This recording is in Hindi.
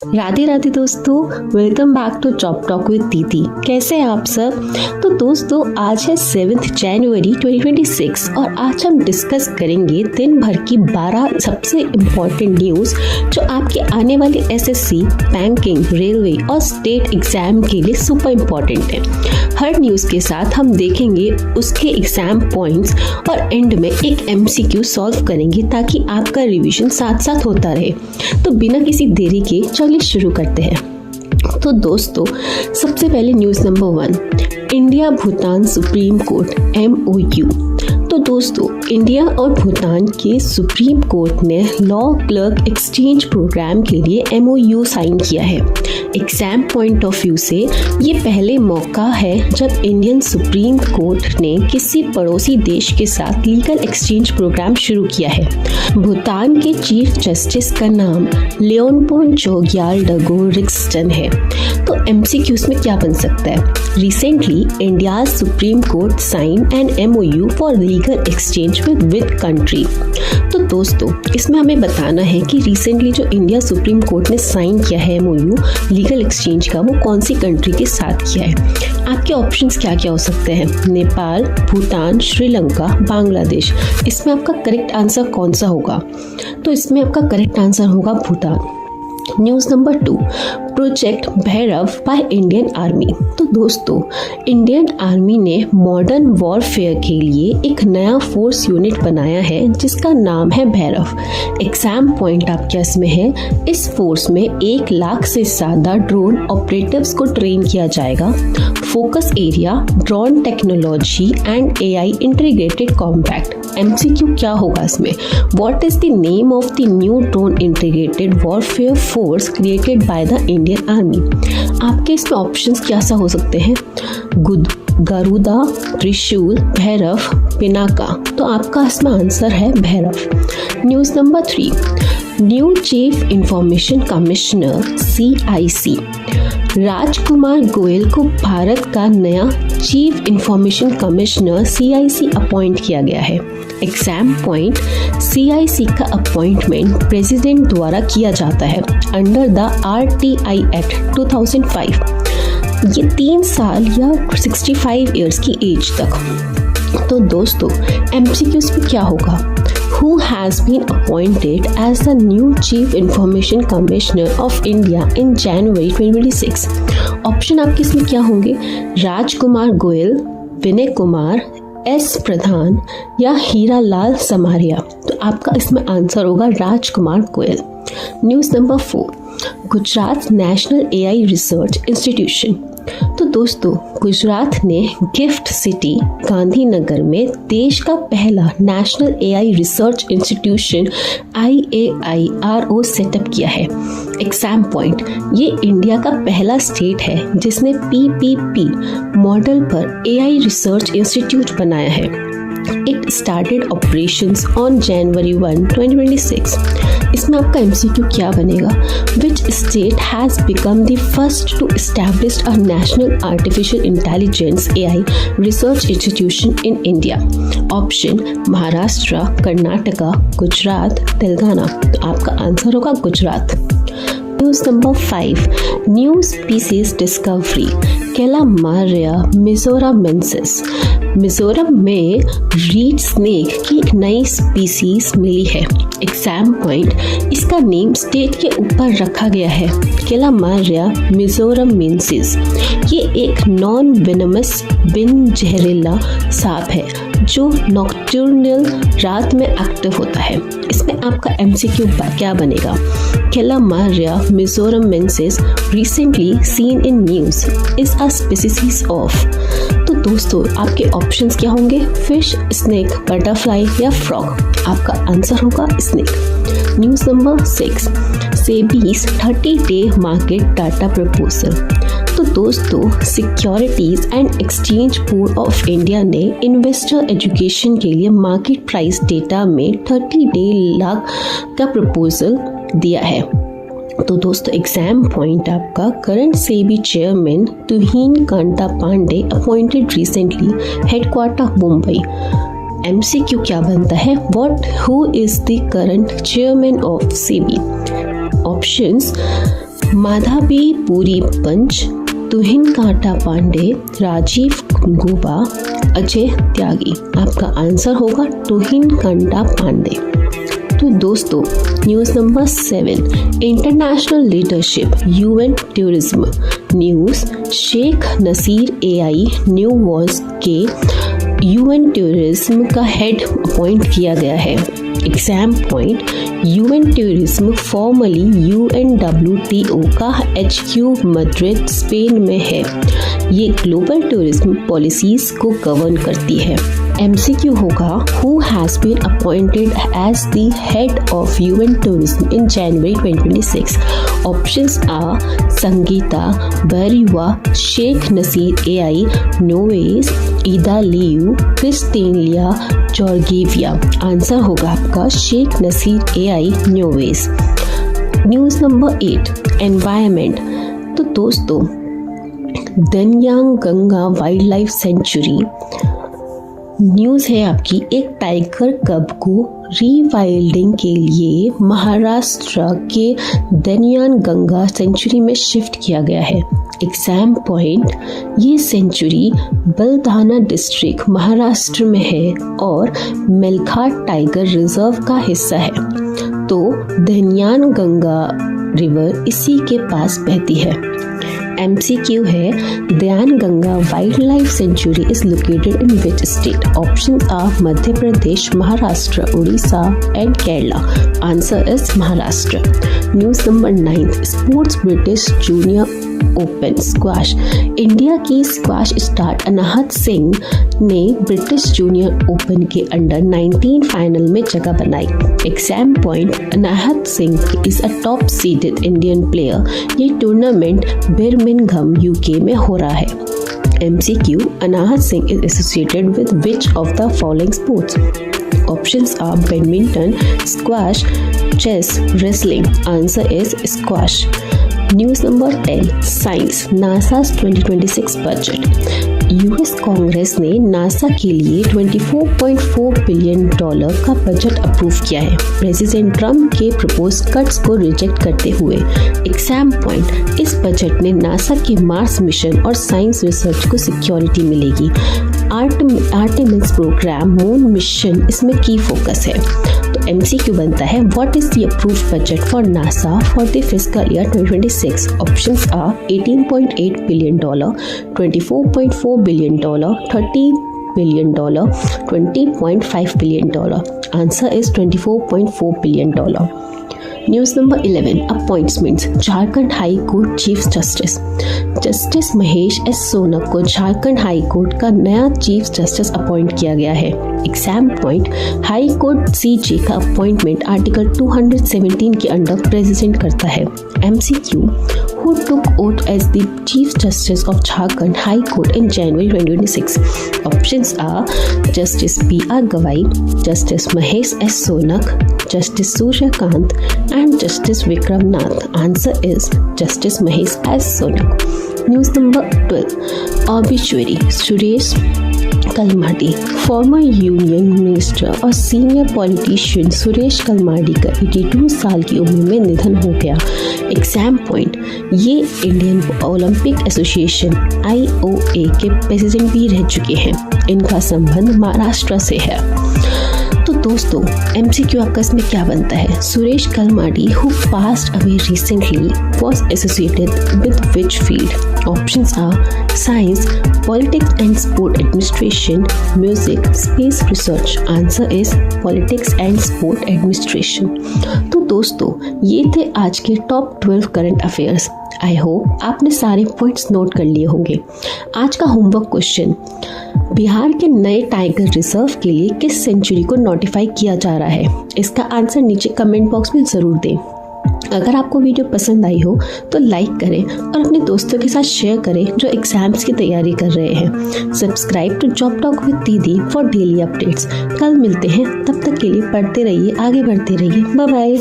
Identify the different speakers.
Speaker 1: राधे राधे दोस्तों, welcome back to job talk with Didi. कैसे हैं आप सब? तो दोस्तों, आज है 7 जनवरी 2026 और आज हम डिस्कस करेंगे दिन भर की 12 सबसे इम्पोर्टेंट न्यूज़ जो आपके आने वाले एसएससी, बैंकिंग, रेलवे और स्टेट एग्जाम के लिए सुपर इम्पोर्टेंट है। हर न्यूज़ के साथ हम देखेंगे उसके एग्जाम पॉइंट्स और एंड में एक एमसीक्यू सॉल्व करेंगे ताकि आपका रिवीजन साथ साथ होता रहे। तो बिना किसी देरी के चलिए शुरू करते हैं। तो दोस्तों, सबसे पहले news number 1, India Bhutan supreme court MOU। तो दोस्तों, इंडिया और भूटान के सुप्रीम कोर्ट ने लॉ क्लर्क एक्सचेंज प्रोग्राम के लिए MOU साइन किया है। एग्जाम पॉइंट ऑफ व्यू से ये पहले मौका है जब इंडियन सुप्रीम कोर्ट ने किसी पड़ोसी देश के साथ लीगल एक्सचेंज प्रोग्राम शुरू किया है। भूटान के चीफ जस्टिस का नाम लियोनपोन चोग्याल डगो रिक्सटन है। तो MCQs में क्या बन सकता है? Recently India supreme court sign an MOU for legal exchange with country. तो दोस्तों, इसमें हमें बताना है कि रिसेंटली जो इंडिया सुप्रीम कोर्ट ने साइन किया है MOU लीगल एक्सचेंज का, वो कौन सी कंट्री के साथ किया है। आपके ऑप्शंस क्या क्या हो सकते हैं? नेपाल, भूटान, श्रीलंका, बांग्लादेश। इसमें आपका करेक्ट आंसर कौन सा होगा? तो इसमें आपका करेक्ट आंसर होगा Bhutan. News number 2, project Bhairav by Indian army. तो दोस्तों, इंडियन आर्मी ने मॉडर्न वॉरफेयर के लिए एक नया फोर्स यूनिट बनाया है जिसका नाम है भैरव। एग्जाम पॉइंट आपके इसमें है, इस फोर्स में 1 लाख से ज़्यादा ड्रोन ऑपरेटिव्स को ट्रेन किया जाएगा। Focus area drone technology and AI integrated combat. MCQ क्या होगा इसमें? What is the name of the new drone integrated warfare force created by the Indian army. आपके इसमें ऑप्शंस क्या सा हो सकते हैं? गरुदा, त्रिशूल, भैरव, पिनाका। तो आपका इसमें आंसर है Bhairav. News number 3, new chief information commissioner CIC Rajkumar Goyal को भारत का नया chief information commissioner CIC appoint किया गया है। एग्जाम पॉइंट, CIC का अपॉइंटमेंट प्रेसिडेंट द्वारा किया जाता है अंडर द RTI एक्ट 2005। ये 3 साल या 65 इयर्स की एज तक। तो दोस्तों, MCQs में क्या होगा? Who has been appointed as the new Chief Information Commissioner of India in January 2026? Option आपके इसमें क्या होंगे? राजकुमार गोयल, विनय कुमार, S प्रधान या हीरालाल समारिया। तो आपका इसमें आंसर होगा Rajkumar Goyal. News number 4, Gujarat national AI research institution. तो दोस्तों, गुजरात ने गिफ्ट सिटी गांधीनगर में देश का पहला national AI research institution IAIRO setup किया है। एग्जाम पॉइंट, ये इंडिया का पहला स्टेट है जिसने PPP मॉडल पर AI रिसर्च इंस्टीट्यूट बनाया है। It started operations on January 1, 2026. इसमें आपका MCQ क्या बनेगा? Which state has become the first to establish a national artificial intelligence AI research institution in India? Option Maharashtra, Karnataka, Gujarat, Telangana. तो आपका आंसर होगा Gujarat. News number 5, new species discovery calamaria mizoramensis. Mizoram में रीड स्नेक की एक नई स्पीसीज मिली है। एग्जाम पॉइंट, इसका नेम स्टेट के ऊपर रखा गया है कैलामारिया मिजोरामेंसिस। ये एक नॉन वेनमस बिन जहरीला सांप है जो नॉक्टर्नल रात में एक्टिव होता है। इसमें आपका MCQ क्या बनेगा? Calamaria mizoramensis recently seen in news is a species of. तो दोस्तों, आपके ऑप्शंस क्या होंगे? फिश, स्नेक, बटरफ्लाई या फ्रॉग। आपका आंसर होगा snake. News number 6, SEBI's 30-day market data proposal. तो दोस्तों, securities and exchange board of India ने इन्वेस्टर एजुकेशन के लिए मार्केट प्राइस डेटा में 30-day लाख का प्रपोजल दिया है। तो दोस्तों, एग्जाम पॉइंट आपका current SEBI chairman Tuhin Kanta Pandey appointed recently headquarter Mumbai. MCQ क्या बनता है? Who is the current chairman of SEBI? Options Madhabi Puri Buch, Tuhin Kanta Pandey, Rajiv Gauba, Ajay Tyagi. आपका आंसर होगा तुहिन कांटा पांडे। तो दोस्तों news number 7, international leadership UN tourism news. Sheikh Nasser Al Nowais के यूएन टूरिज्म का हेड अपॉइंट किया गया है। Exam point, UN tourism formally UNWTO का HQ मैड्रिड स्पेन में है। ये ग्लोबल टूरिज्म पॉलिसीज को गवर्न करती है। MCQ होगा, who has been appointed as the head of UN tourism in January 2026? Options are Sangeeta Bariwa, Sheikh Nasir AI, Noves, Ida Liu, Kristelia Georgieva। Answer होगा आपका Sheikh Nasser AI Noves। News number 8, environment. तो दोस्तों Dnyanganga wildlife sanctuary news है आपकी। एक टाइगर कब को रीवाइल्डिंग के लिए महाराष्ट्र के दनयांग गंगा सेंचुरी में शिफ्ट किया गया है। एग्जाम पॉइंट, ये सेंचुरी बलदाना डिस्ट्रिक्ट महाराष्ट्र में है और मेलघाट टाइगर रिजर्व का हिस्सा है। तो दनयांग गंगा रिवर इसी के पास बहती है। MCQ है, Dnyanganga wildlife sanctuary is located in which state? Option are Madhya Pradesh, Maharashtra, Orissa and Kerala. Answer is Maharashtra. News number 9, sports British junior open squash. India की स्क्वैश स्टार अनाहत सिंह ने ब्रिटिश जूनियर ओपन के अंडर 19 फाइनल में जगह बनाई। Exam point, Anahat Singh is a top seeded Indian player. ये टूर्नामेंट बर्मिंघम UK में हो रहा है। MCQ, Anahat Singh is associated with which of the following sports? Options are badminton, squash, chess, wrestling. Answer is squash. News number 10, science. NASA's 2026 budget. US Congress ने नासा के लिए $24.4 बिलियन का बजट अप्रूव किया है, प्रेसिडेंट ट्रम्प के प्रपोज कट्स को रिजेक्ट करते हुए। एग्जाम पॉइंट, इस बजट में नासा के मार्स मिशन और साइंस रिसर्च को सिक्योरिटी मिलेगी। आर्टेमिस प्रोग्राम मून मिशन इसमें की फोकस है। तो MCQ बनता है, what is the approved budget for NASA for the fiscal year 2026? Options are $18.8 billion, $24.4 billion, $30 billion, $20.5 billion. Answer is $24.4 billion. News number 11, appointments. Jharkhand high court chief justice Mahesh S Shaunak को झारखंड हाई कोर्ट का नया चीफ जस्टिस अपॉइंट किया गया है। Exam point, high court CJ का अपॉइंटमेंट आर्टिकल 217 के अंडर प्रेसिडेंट करता है। MCQ, who took oath as the Chief Justice of Jharkhand High Court in January 2026? Options are Justice B.R. Gawai, Justice Mahesh S. Sonak, Justice Surya Kant and Justice Vikram Nath. Answer is Justice Mahesh S. Sonak. News number 12, obituary. Suresh Kalmadi, former union minister और सीनियर पॉलिटिशियन सुरेश कलमाडी का 82 साल की उम्र में निधन हो गया। एग्जाम पॉइंट, ये इंडियन ओलंपिक एसोसिएशन IOA के प्रेसिडेंट भी रह चुके हैं। इनका संबंध महाराष्ट्र से है। तो दोस्तों MCQ आपका इसमें क्या बनता है? Suresh Kalmadi who passed away recently was associated with which field? Options are science, politics and sport administration, music, space research. Answer is politics and sport administration. तो दोस्तों ये थे आज के top 12 current affairs. I hope आपने सारे पॉइंट्स नोट कर लिए होंगे। आज का होमवर्क क्वेश्चन, बिहार के नए टाइगर रिजर्व के लिए किस सेंचुरी को नोटिफाई किया जा रहा है? इसका आंसर नीचे कमेंट बॉक्स में ज़रूर दें। अगर आपको वीडियो पसंद आई हो तो लाइक करें और अपने दोस्तों के साथ शेयर करें जो एग्जाम्स की तैयारी कर रहे हैं। Subscribe to job talk with Didi for daily updates. कल मिलते हैं, तब तक के लिए पढ़ते रहिए, आगे बढ़ते रहिए। Bye bye.